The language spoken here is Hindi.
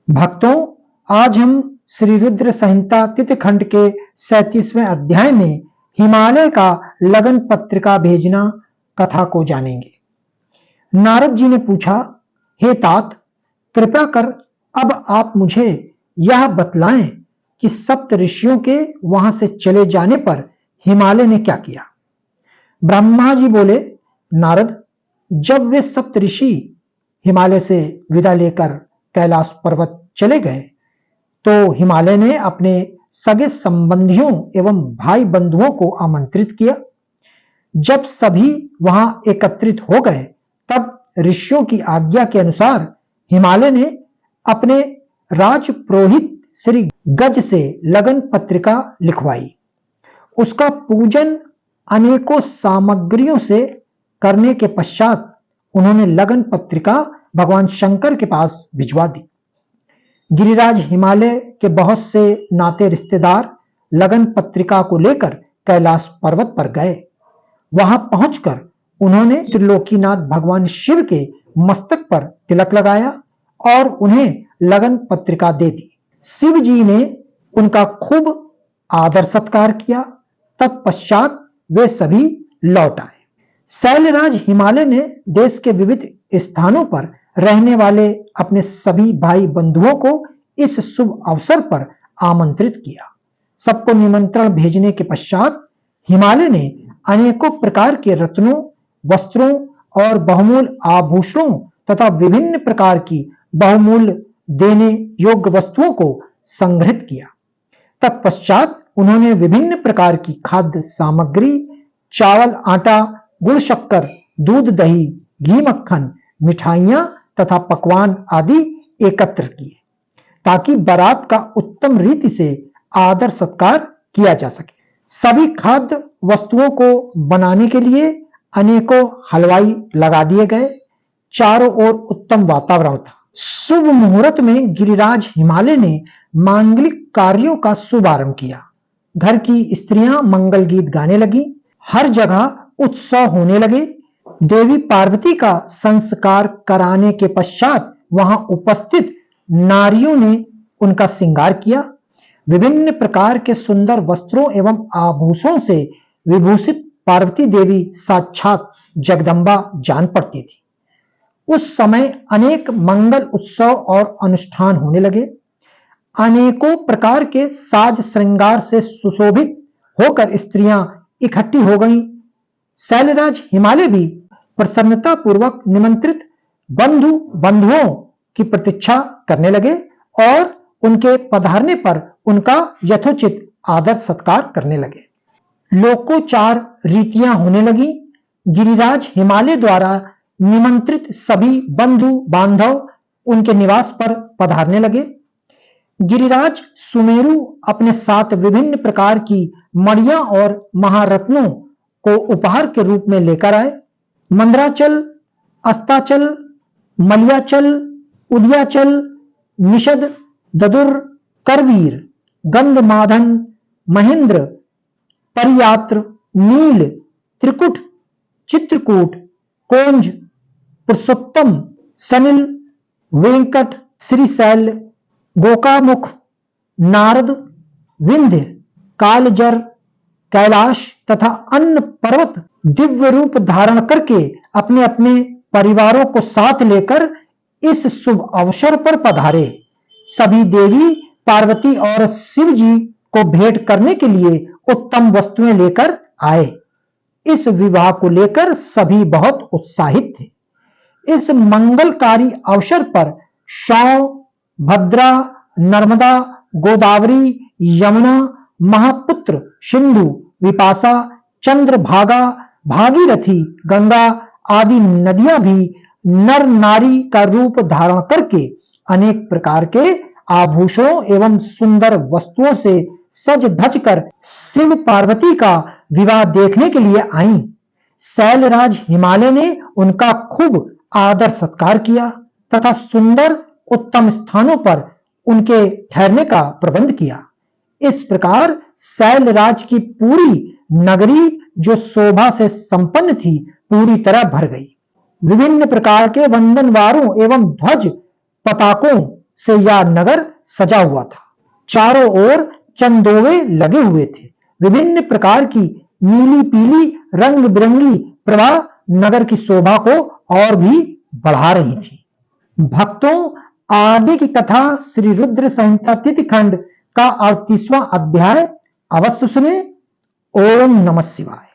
भक्तों, आज हम श्री रुद्र संहिता तिथि खंड के 37वें अध्याय में हिमालय का लगन पत्रिका भेजना कथा को जानेंगे। नारद जी ने पूछा, हे तात, कृपया कर अब आप मुझे यह बतलाएं कि सप्त ऋषियों के वहां से चले जाने पर हिमालय ने क्या किया। ब्रह्मा जी बोले, नारद, जब वे सप्त ऋषि हिमालय से विदा लेकर कैलाश पर्वत चले गए तो हिमालय ने अपने सगे संबंधियों एवं भाई बंधुओं को आमंत्रित किया। जब सभी वहां एकत्रित हो गए तब ऋषियों की आज्ञा के अनुसार हिमालय ने अपने राजपुरोहित श्री गज से लगन पत्रिका लिखवाई। उसका पूजन अनेकों सामग्रियों से करने के पश्चात उन्होंने लगन पत्रिका भगवान शंकर के पास भिजवा दी। गिरिराज हिमालय के बहुत से नाते रिश्तेदार लगन पत्रिका को लेकर कैलाश पर्वत पर गए। वहां पहुंचकर उन्होंने त्रिलोकीनाथ भगवान शिव के मस्तक पर तिलक लगाया और उन्हें लगन पत्रिका दे दी। शिव जी ने उनका खूब आदर सत्कार किया। तत्पश्चात वे सभी लौट आए। शैलराज हिमालय ने देश के विविध स्थानों पर रहने वाले अपने सभी भाई बंधुओं को इस शुभ अवसर पर आमंत्रित किया। सबको निमंत्रण भेजने के पश्चात हिमालय ने अनेकों प्रकार के रत्नों, वस्त्रों और बहुमूल्य आभूषणों तथा विभिन्न प्रकार की बहुमूल्य देने योग्य वस्तुओं को संग्रहित किया। तत्पश्चात उन्होंने विभिन्न प्रकार की खाद्य सामग्री, चावल, आटा, गुड़, शक्कर, दूध, दही, घी, मक्खन, मिठाइयां तथा पकवान आदि एकत्र किए ताकि बारात का उत्तम रीति से आदर सत्कार किया जा सके। सभी खाद्य वस्तुओं को बनाने के लिए अनेकों हलवाई लगा दिए गए। चारों ओर उत्तम वातावरण था। शुभ मुहूर्त में गिरिराज हिमालय ने मांगलिक कार्यों का शुभारंभ किया। घर की स्त्रियां मंगल गीत गाने लगी। हर जगह उत्सव होने लगे। देवी पार्वती का संस्कार कराने के पश्चात वहां उपस्थित नारियों ने उनका श्रृंगार किया। विभिन्न प्रकार के सुंदर वस्त्रों एवं आभूषणों से विभूषित पार्वती देवी साक्षात जगदम्बा जान पड़ती थी। उस समय अनेक मंगल उत्सव और अनुष्ठान होने लगे। अनेकों प्रकार के साज श्रृंगार से सुशोभित होकर स्त्रियां इकट्ठी हो गईं। शैलराज हिमालय भी प्रसन्नता पूर्वक निमंत्रित बंधुओं की प्रतीक्षा करने लगे और उनके पधारने पर उनका यथोचित आदर सत्कार करने लगे। लोकोचार रीतियां होने लगी। गिरिराज हिमालय द्वारा निमंत्रित सभी बंधु बांधव उनके निवास पर पधारने लगे। गिरिराज सुमेरु अपने साथ विभिन्न प्रकार की मणियां और महारत्नों को उपहार के रूप में लेकर आए। मंदराचल, अस्ताचल, मलयाचल, उदयाचल, निषद, ददुर, करवीर, गंधमादन, महेंद्र, परियात्र, नील, त्रिकुट, चित्रकूट, कोंज, पुरुषोत्तम, सनिल, वेंकट, श्रीशैल, गोकामुख, नारद, विंध्य, कालजर, कैलाश तथा अन्य पर्वत दिव्य रूप धारण करके अपने अपने परिवारों को साथ लेकर इस शुभ अवसर पर पधारे। सभी देवी पार्वती और शिव जी को भेंट करने के लिए उत्तम वस्तुएं लेकर आए। इस विवाह को लेकर सभी बहुत उत्साहित थे। इस मंगलकारी अवसर पर शौं, भद्रा, नर्मदा, गोदावरी, यमुना, महापुत्र, सिंधु, विपाशा, चंद्रभागा, भागीरथी, गंगा आदि नदियां भी नर नारी का रूप धारण करके अनेक प्रकार के आभूषणों एवं सुंदर वस्तुओं से सज धज कर शिव पार्वती का विवाह देखने के लिए आईं। शैलराज हिमालय ने उनका खूब आदर सत्कार किया तथा सुंदर उत्तम स्थानों पर उनके ठहरने का प्रबंध किया। इस प्रकार शैलराज की पूरी नगरी जो शोभा से संपन्न थी पूरी तरह भर गई। विभिन्न प्रकार के वंदनवारों एवं ध्वज पताकों से यह नगर सजा हुआ था। चारों ओर चंदोवे लगे हुए थे। विभिन्न प्रकार की नीली पीली रंग बिरंगी प्रभा नगर की शोभा को और भी बढ़ा रही थी। भक्तों, आगे की कथा श्री रुद्र संहिता तिथि खंड का 38वां अध्याय अवश्य सुने। ओम नमः शिवाय।